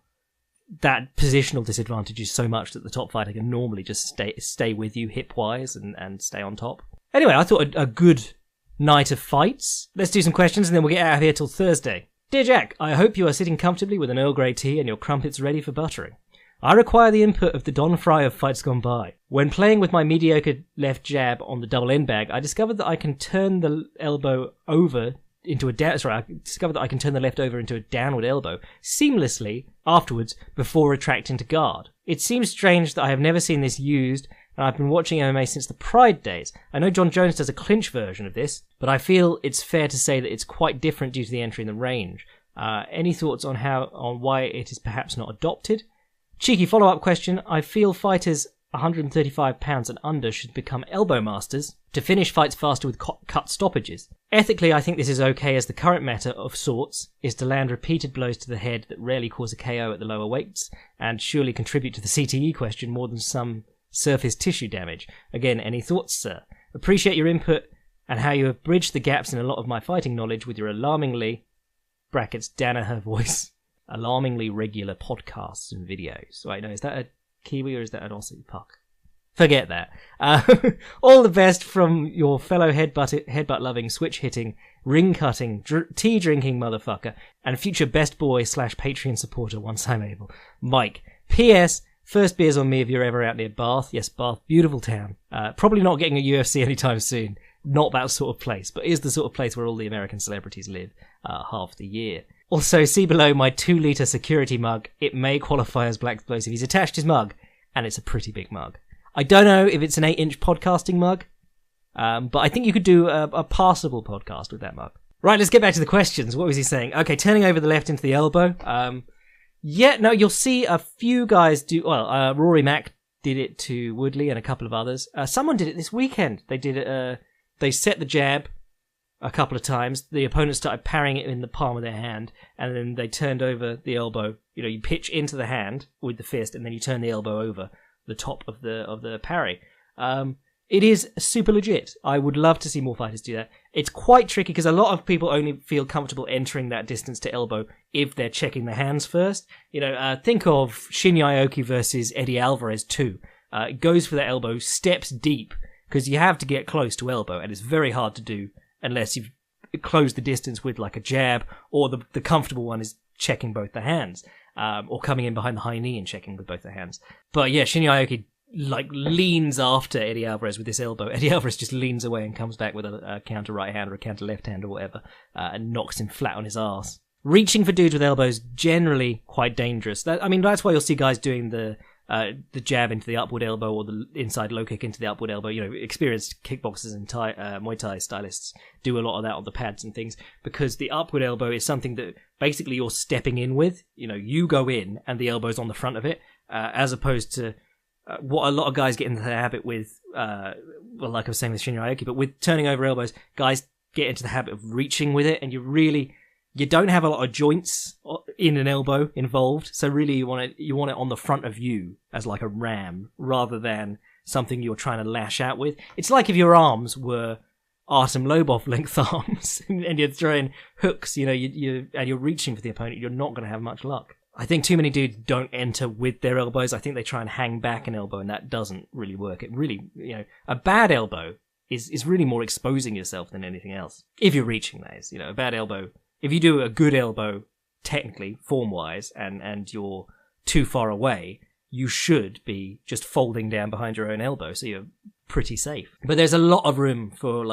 That positional disadvantage is so much that the top fighter can normally just stay with you hip-wise and stay on top. Anyway, I thought a good night of fights. Let's do some questions and then we'll get out of here till Thursday. Dear Jack, I hope you are sitting comfortably with an Earl Grey tea and your crumpets ready for buttering. I require the input of the Don Fry of Fights Gone By. When playing with my mediocre left jab on the double end bag, I discovered that I can turn the elbow over into I discovered that I can turn the left over into a downward elbow seamlessly afterwards before retracting to guard. It seems strange that I have never seen this used, and I've been watching MMA since the Pride days. I know John Jones does a clinch version of this, but I feel it's fair to say that it's quite different due to the entry in the range. Any thoughts on why it is perhaps not adopted? Cheeky follow-up question. I feel fighters 135 pounds and under should become elbow masters to finish fights faster with cut stoppages. Ethically, I think this is okay, as the current meta of sorts is to land repeated blows to the head that rarely cause a KO at the lower weights, and surely contribute to the CTE question more than some surface tissue damage. Again, any thoughts, sir? Appreciate your input and how you have bridged the gaps in a lot of my fighting knowledge with your alarmingly, brackets Danaher voice, alarmingly regular podcasts and videos. Wait, no, is that a Kiwi or is that an Aussie puck? Forget that. All the best from your fellow headbutt-loving, switch-hitting, ring-cutting, tea-drinking motherfucker, and future best boy / Patreon supporter once I'm able, Mike. P.S. First beers on me if you're ever out near Bath. Yes, Bath, beautiful town. Probably not getting a UFC anytime soon. Not that sort of place, but is the sort of place where all the American celebrities live half the year. Also, see below my 2-litre security mug. It may qualify as Black Explosive. He's attached his mug, and it's a pretty big mug. I don't know if it's an 8-inch podcasting mug, but I think you could do a passable podcast with that mug. Right, let's get back to the questions. What was he saying? Okay, turning over the left into the elbow. You'll see a few guys do... Well, Rory Mack did it to Woodley and a couple of others. Someone did it this weekend. They did it... They set the jab a couple of times. The opponent started parrying it in the palm of their hand, and then they turned over the elbow. You pitch into the hand with the fist, and then you turn the elbow over the top of the parry. It is super legit. I would love to see more fighters do that. It's quite tricky because a lot of people only feel comfortable entering that distance to elbow if they're checking the hands first. Think of Shinya Aoki versus Eddie Alvarez 2. Goes for the elbow, steps deep, because you have to get close to elbow, and it's very hard to do unless you've closed the distance with like a jab, or the comfortable one is checking both the hands, or coming in behind the high knee and checking with both the hands. But yeah, Shinya Aoki leans after Eddie Alvarez with this elbow. Eddie Alvarez just leans away and comes back with a counter right hand or a counter left hand or whatever, and knocks him flat on his arse. Reaching for dudes with elbows, generally quite dangerous. That's why you'll see guys doing the jab into the upward elbow or the inside low kick into the upward elbow. Experienced kickboxers and Muay Thai stylists do a lot of that on the pads and things, because the upward elbow is something that basically you're stepping in with. You go in and the elbow's on the front of it, as opposed to what a lot of guys get into the habit with, like I was saying with Shinya Aoki, but with turning over elbows, guys get into the habit of reaching with it, and you don't have a lot of joints in an elbow involved, so really you want it on the front of you as like a ram, rather than something you're trying to lash out with. It's like if your arms were Artem Lobov length arms, and you're throwing hooks, and you're reaching for the opponent, you're not going to have much luck. I think too many dudes don't enter with their elbows. I think they try and hang back an elbow, and that doesn't really work. It really, a bad elbow is really more exposing yourself than anything else. If you're reaching, that is. A bad elbow, if you do a good elbow, technically, form-wise, and you're too far away, you should be just folding down behind your own elbow, so you're pretty safe. But there's a lot of room for,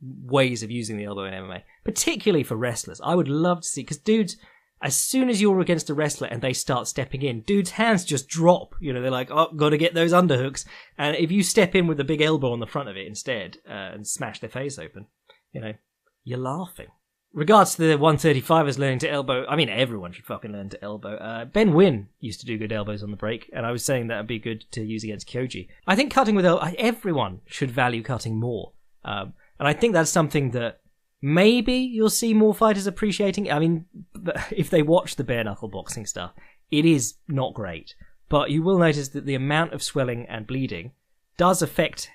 ways of using the elbow in MMA, particularly for wrestlers. I would love to see, because dudes, as soon as you're against a wrestler and they start stepping in, dudes' hands just drop. They're like, oh, got to get those underhooks. And if you step in with a big elbow on the front of it instead, and smash their face open, you're laughing. Regards to the 135ers learning to elbow, everyone should fucking learn to elbow. Ben Wynn used to do good elbows on the break, and I was saying that would be good to use against Kyoji. I think cutting with everyone should value cutting more. And I think that's something that maybe you'll see more fighters appreciating. If they watch the bare knuckle boxing stuff, it is not great. But you will notice that the amount of swelling and bleeding does affect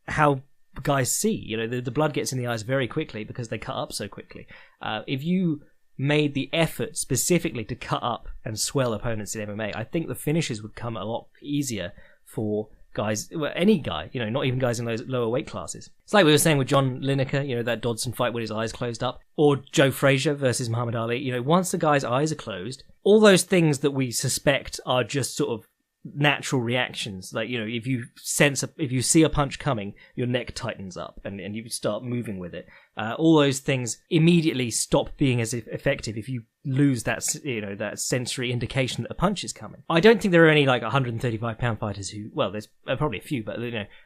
how guys see. The blood gets in the eyes very quickly because they cut up so quickly. If you made the effort specifically to cut up and swell opponents in MMA, I think the finishes would come a lot easier for guys, any guy, not even guys in those lower weight classes. It's like we were saying with John Lineker, that Dodson fight with his eyes closed up, or Joe Frazier versus Muhammad Ali. Once the guy's eyes are closed, all those things that we suspect are just sort of natural reactions. Like, if you see a punch coming, your neck tightens up and you start moving with it. All those things immediately stop being as effective if you lose that sensory indication that a punch is coming. I don't think there are any 135-pound fighters who, well, there's probably a few, but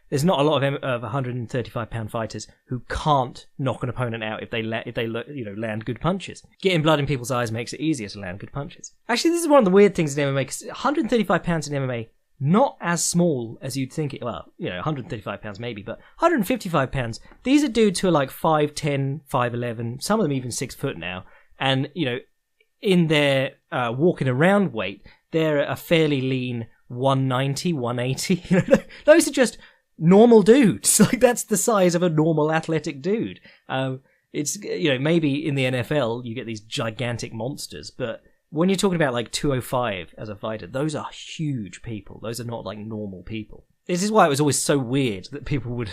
there's not a lot of 135-pound fighters who can't knock an opponent out if they land good punches. Getting blood in people's eyes makes it easier to land good punches. Actually, this is one of the weird things in MMA, because 135 pounds in MMA, not as small as you'd think it. Well, 135 pounds maybe, but 155 pounds. These are dudes who are 5'10", 5'11", some of them even 6 foot now, and in their walking around weight, they're a fairly lean 190, 180. Those are just normal dudes. That's the size of a normal athletic dude. It's maybe in the NFL you get these gigantic monsters, but when you're talking about 205 as a fighter, those are huge people. Those are not normal people. This is why it was always so weird that people would,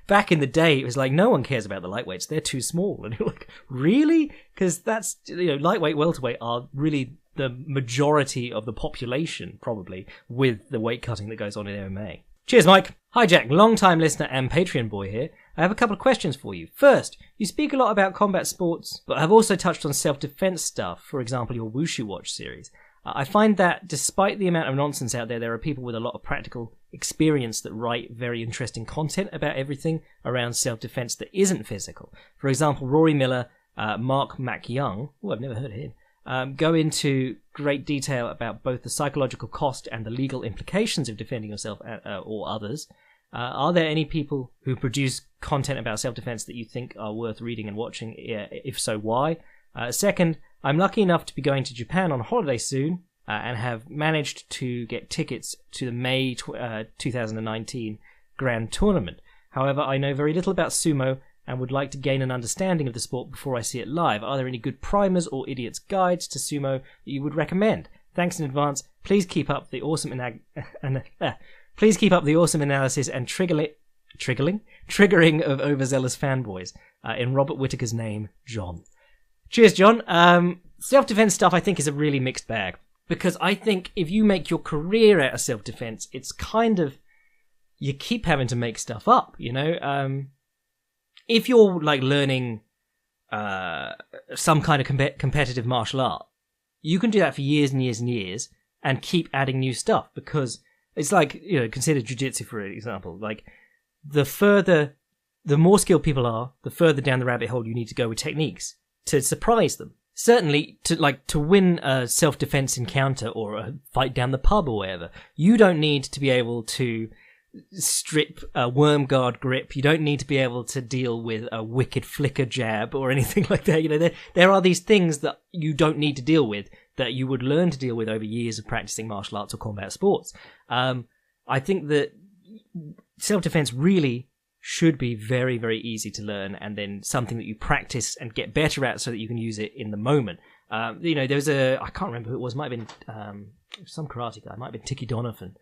back in the day, it was no one cares about the lightweights. They're too small. And you're like, really? Because that's, lightweight, welterweight are really the majority of the population, probably, with the weight cutting that goes on in MMA. Cheers, Mike. Hi, Jack. Long-time listener and Patreon boy here. I have a couple of questions for you. First, you speak a lot about combat sports, but have also touched on self-defense stuff, for example, your Wushu Watch series. I find that despite the amount of nonsense out there, there are people with a lot of practical experience that write very interesting content about everything around self-defense that isn't physical. For example, Rory Miller, Mark McYoung, I've never heard of him, go into great detail about both the psychological cost and the legal implications of defending yourself or others. Are there any people who produce content about self-defense that you think are worth reading and watching? If so, why? Second, I'm lucky enough to be going to Japan on holiday soon and have managed to get tickets to the May 2019 grand tournament. However, I know very little about sumo and would like to gain an understanding of the sport before I see it live. Are there any good primers or idiot's guides to sumo that you would recommend? Thanks in advance. Please keep up the awesome please keep up the awesome analysis and triggering of overzealous fanboys. In Robert Whittaker's name, John. Cheers, John. Self-defense stuff I think is a really mixed bag, because I think if you make your career out of self-defense, it's kind of, you keep having to make stuff up, you know? If you're like learning some kind of competitive martial art, you can do that for years and years and years and keep adding new stuff, because it's like, you know, consider jiu-jitsu for example. Like, the more skilled people are, the further down the rabbit hole you need to go with techniques to surprise them. Certainly, to win a self-defense encounter or a fight down the pub or whatever, you don't need to be able to strip a worm guard grip. You don't need to be able to deal with a wicked flicker jab or anything like that. You know, there are these things that you don't need to deal with that you would learn to deal with over years of practicing martial arts or combat sports. I think that self-defense really should be very, very easy to learn, and then something that you practice and get better at so that you can use it in the moment. You know, there's I can't remember who it was, might have been some karate guy, might have been Tiki Donovan,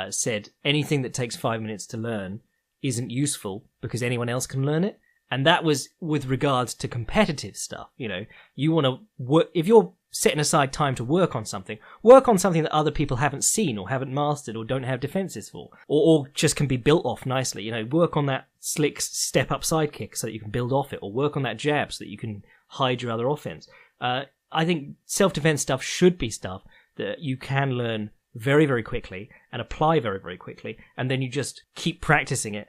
said anything that takes 5 minutes to learn isn't useful because anyone else can learn it. And that was with regards to competitive stuff. You know, you want to work, if you're setting aside time to work on something that other people haven't seen or haven't mastered or don't have defenses for, or just can be built off nicely. You know, work on that slick step up side kick so that you can build off it, or work on that jab so that you can hide your other offense. I think self-defense stuff should be stuff that you can learn very, very quickly and apply very, very quickly, and then you just keep practicing it,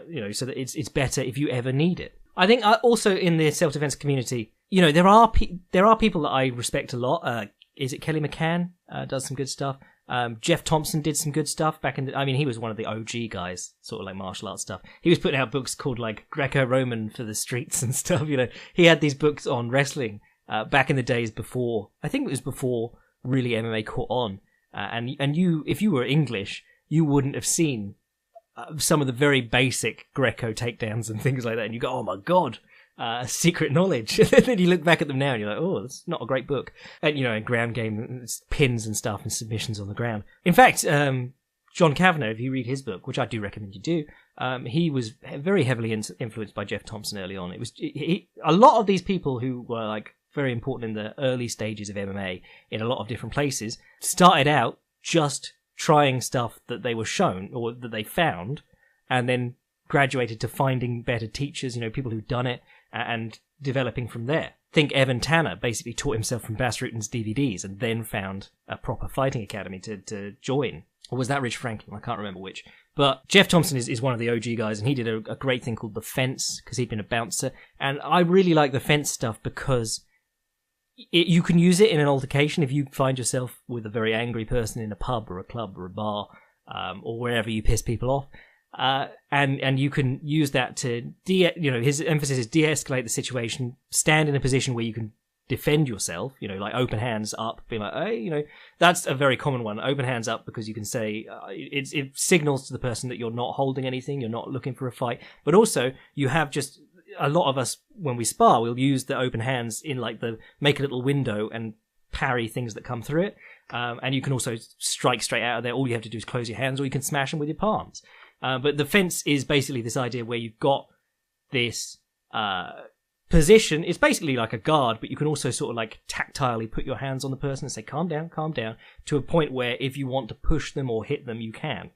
you know, so that it's better if you ever need it. I think also in the self-defense community, you know, there are people that I respect a lot. Is it Kelly McCann does some good stuff? Jeff Thompson did some good stuff back in the, I mean, he was one of the OG guys, sort of like martial arts stuff. He was putting out books called like Greco-Roman for the streets and stuff, you know. He had these books on wrestling back in the days before, I think it was before really MMA caught on. And you, if you were English, you wouldn't have seen some of the very basic Greco takedowns and things like that, and you go, oh my god, secret knowledge. And then you look back at them now and you're like, oh, that's not a great book. And, you know, in ground game, pins and stuff and submissions on the ground. In fact, John Kavanagh, if you read his book, which I do recommend you do, he was very heavily influenced by Jeff Thompson early on. It was a lot of these people who were like very important in the early stages of MMA in a lot of different places started out just trying stuff that they were shown or that they found, and then graduated to finding better teachers, you know, people who'd done it, and developing from there. Think Evan Tanner basically taught himself from Bas Rutten's DVDs and then found a proper fighting academy to join. Or was that Rich Franklin? I can't remember which. But Jeff Thompson is one of the OG guys, and he did a great thing called The Fence, because he'd been a bouncer. And I really like The Fence stuff because you can use it in an altercation if you find yourself with a very angry person in a pub or a club or a bar, or wherever you piss people off. And you can use that to, you know, his emphasis is de-escalate the situation, stand in a position where you can defend yourself, you know, like open hands up, being like, hey, you know, that's a very common one, open hands up, because you can say, it signals to the person that you're not holding anything, you're not looking for a fight, but also you have just, a lot of us, when we spar, we'll use the open hands in like make a little window and parry things that come through it. And you can also strike straight out of there. All you have to do is close your hands, or you can smash them with your palms. But the fence is basically this idea where you've got this position. It's basically like a guard, but you can also sort of like tactilely put your hands on the person and say, calm down, to a point where if you want to push them or hit them, you can.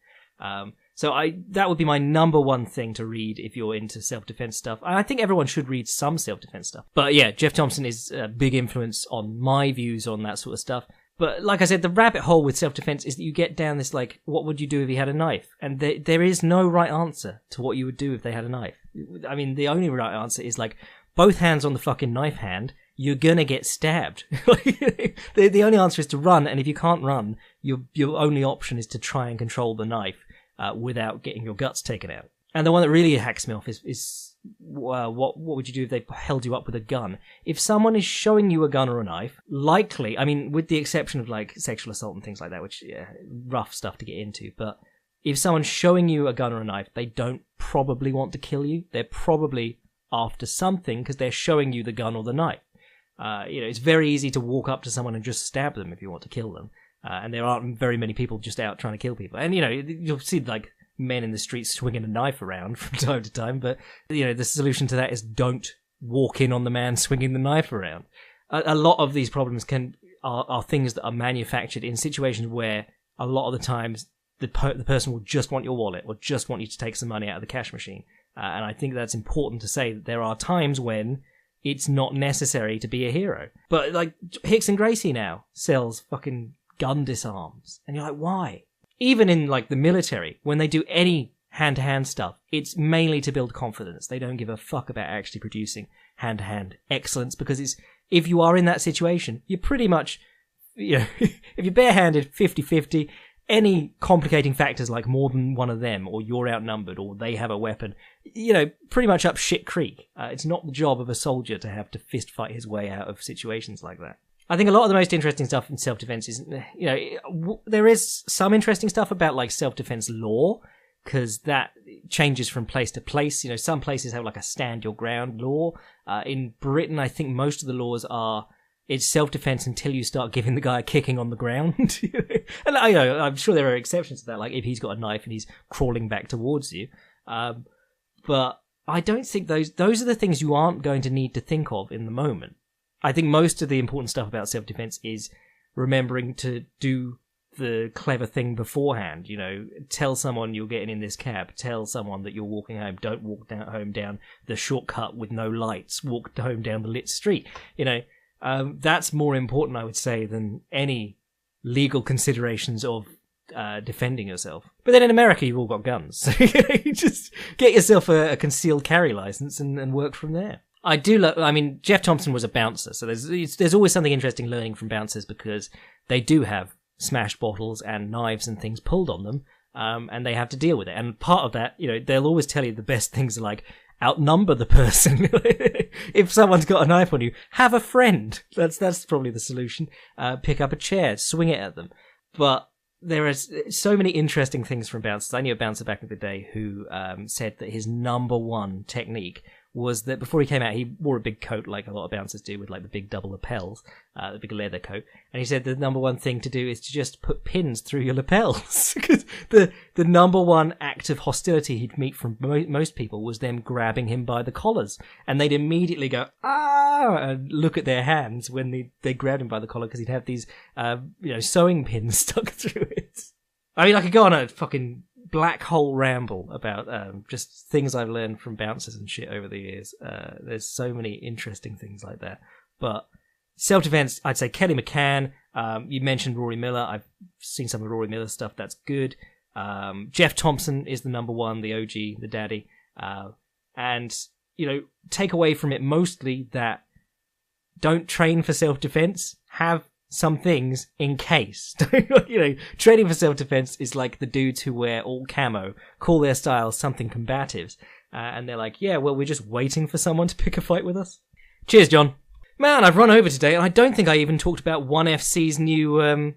So that would be my number one thing to read if you're into self-defense stuff. I think everyone should read some self-defense stuff. But yeah, Jeff Thompson is a big influence on my views on that sort of stuff. But like I said, the rabbit hole with self-defense is that you get down this, like, what would you do if you had a knife? And there is no right answer to what you would do if they had a knife. I mean, the only right answer is, like, both hands on the fucking knife hand, you're gonna get stabbed. The only answer is to run, and if you can't run, your only option is to try and control the knife without getting your guts taken out. And the one that really hacks me off is what would you do if they held you up with a gun? If someone is showing you a gun or a knife, likely, I mean, with the exception of like sexual assault and things like that, which, yeah, rough stuff to get into, but if someone's showing you a gun or a knife, they don't probably want to kill you. They're probably after something because they're showing you the gun or the knife. It's very easy to walk up to someone and just stab them if you want to kill them. And there aren't very many people just out trying to kill people. And, you'll see, like, men in the streets swinging a knife around from time to time. But, the solution to that is don't walk in on the man swinging the knife around. A lot of these problems are things that are manufactured in situations where a lot of the times the person will just want your wallet or just want you to take some money out of the cash machine. And I think that's important to say that there are times when it's not necessary to be a hero. But, like, Hicks and Gracie now sells fucking gun disarms. And you're like, why? Even in, like, the military, when they do any hand-to-hand stuff, it's mainly to build confidence. They don't give a fuck about actually producing hand-to-hand excellence, because if you are in that situation, you're pretty much, if you're barehanded 50-50, any complicating factors like more than one of them, or you're outnumbered, or they have a weapon, pretty much up shit creek. It's not the job of a soldier to have to fist fight his way out of situations like that. I think a lot of the most interesting stuff in self-defense is, there is some interesting stuff about, like, self-defense law, because that changes from place to place. Some places have, like, a stand your ground law. In Britain, I think most of the laws it's self-defense until you start giving the guy a kicking on the ground. And I'm sure there are exceptions to that, like if he's got a knife and he's crawling back towards you. But I don't think those are the things you aren't going to need to think of in the moment. I think most of the important stuff about self-defense is remembering to do the clever thing beforehand. Tell someone you're getting in this cab. Tell someone that you're walking home. Don't walk home down the shortcut with no lights. Walk home down the lit street. That's more important, I would say, than any legal considerations of defending yourself. But then in America, you've all got guns. So you just get yourself a concealed carry license and work from there. I do Jeff Thompson was a bouncer, so there's always something interesting learning from bouncers, because they do have smashed bottles and knives and things pulled on them, and they have to deal with it. And part of that, they'll always tell you the best things are like, outnumber the person. If someone's got a knife on you, have a friend. That's probably the solution. Pick up a chair, swing it at them. But there are so many interesting things from bouncers. I knew a bouncer back in the day who said that his number one technique was that before he came out, he wore a big coat like a lot of bouncers do, with like the big double lapels, the big leather coat. And he said the number one thing to do is to just put pins through your lapels. Because the number one act of hostility he'd meet from most people was them grabbing him by the collars. And they'd immediately go, ah, and look at their hands when they grabbed him by the collar, because he'd have these, sewing pins stuck through it. I mean, I could go on a fucking black hole ramble about just things I've learned from bouncers and shit over the years. There's so many interesting things like that. But self-defense, I'd say Kelly McCann. You mentioned Rory Miller. I've seen some of Rory Miller stuff. That's good. Jeff Thompson is the number one, the OG, the daddy. And, take away from it mostly that don't train for self-defense. Have some things in case. Training for self-defense is like the dudes who wear all camo, call their style something combatives, and they're like, yeah, well, we're just waiting for someone to pick a fight with us. Cheers, John. Man, I've run over today, and I don't think I even talked about 1FC's new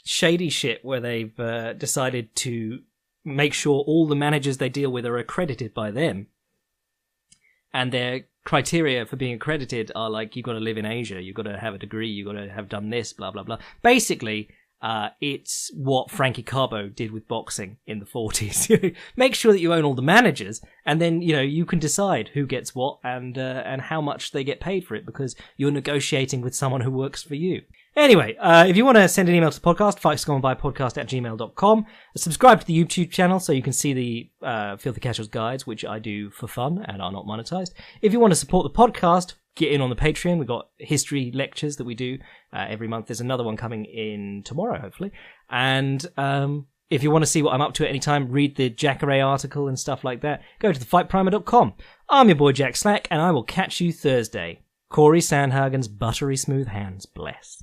shady shit where they've decided to make sure all the managers they deal with are accredited by them. And their criteria for being accredited are like, you've got to live in Asia, you've got to have a degree, you've got to have done this, blah, blah, blah. Basically, it's what Frankie Cabo did with boxing in the 40s. Make sure that you own all the managers, and then, you can decide who gets what and how much they get paid for it, because you're negotiating with someone who works for you. Anyway, if you want to send an email to the podcast, fightscorebypodcast@gmail.com. Subscribe to the YouTube channel so you can see the Filthy Casuals guides, which I do for fun and are not monetized. If you want to support the podcast, get in on the Patreon. We've got history lectures that we do every month. There's another one coming in tomorrow, hopefully. And if you want to see what I'm up to at any time, read the Jacare article and stuff like that, go to thefightprimer.com. I'm your boy Jack Slack, and I will catch you Thursday. Corey Sandhagen's buttery smooth hands bless.